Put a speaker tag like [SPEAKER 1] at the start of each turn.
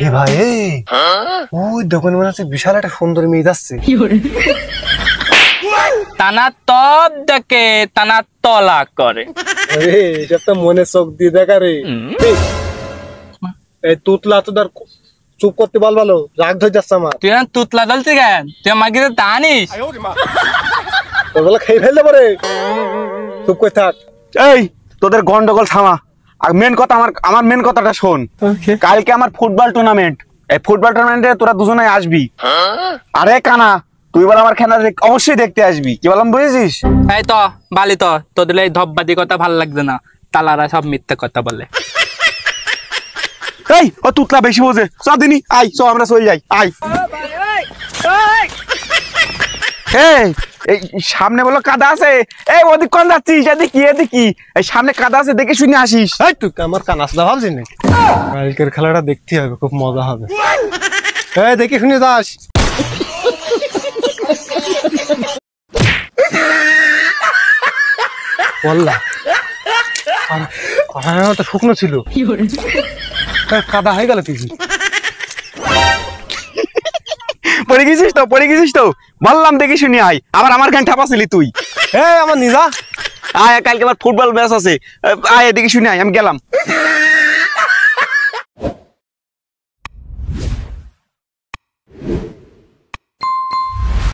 [SPEAKER 1] এ ভাই ওই দোকানে মনে হচ্ছে বিশাল একটা সুন্দর মেয়ে যাচ্ছে।
[SPEAKER 2] টানা তপ দেখে টানা তলা করে।
[SPEAKER 1] এসব তো মনে চোখ দিয়ে দেখা রে। এই তুতলা তোদের চুপ করতে বল, ভালো রাগ ধরে যাচ্ছে আমার।
[SPEAKER 2] তুই তুতলা দলছি কেন? তুই আমাকে জানিস?
[SPEAKER 1] তোর বলে খেয়ে ফেললে পরে চুপ করে থাক।
[SPEAKER 3] এই তোদের গন্ডগোল থামা। আর মেন কথা, আমার মেন কথাটা শোন। কালকে আমার ফুটবল টুর্নামেন্ট, এই ফুটবল টুর্নামেন্টে তোরা দুজনে আসবি। আরে কানা, তুই বল আমার খেলা অবশ্যই দেখতে আসবি, কি বললাম বুঝেছিস?
[SPEAKER 2] এই তো বালি তো তোদের এই ধববাদি কথা ভাল লাগছে না, তালারা সব মিথ্যে কথা বলে।
[SPEAKER 3] এই ও তুতলা বেশি বোঝে, চল দিনি আই, চল আমরা চলে যাই আই। এই সামনে বলো কাদা আছে, এই ওদিক কোন যাচ্ছিস? এদিকে এই সামনে কাদা আছে, দেখে শুনে আসিস।
[SPEAKER 1] এই তুই আমার কানাসদা ভাবছিস নাকি? কালকের খেলাটা দেখতে হবে, খুব মজা হবে। এই দেখে শুনে যাস। বললা তো শুকনো ছিল, কাদা হয়ে গেল তুই।
[SPEAKER 3] পড়ে গেছিস তো বললাম দেখে শুনি আয়, আবার আমার গান ঠাপাছিলি তুই।
[SPEAKER 1] এই আমার নিজা
[SPEAKER 3] আয়, কালকে আবার ফুটবল ম্যাচ আছে, আয় দেখে শুনি আয়, আমি গেলাম।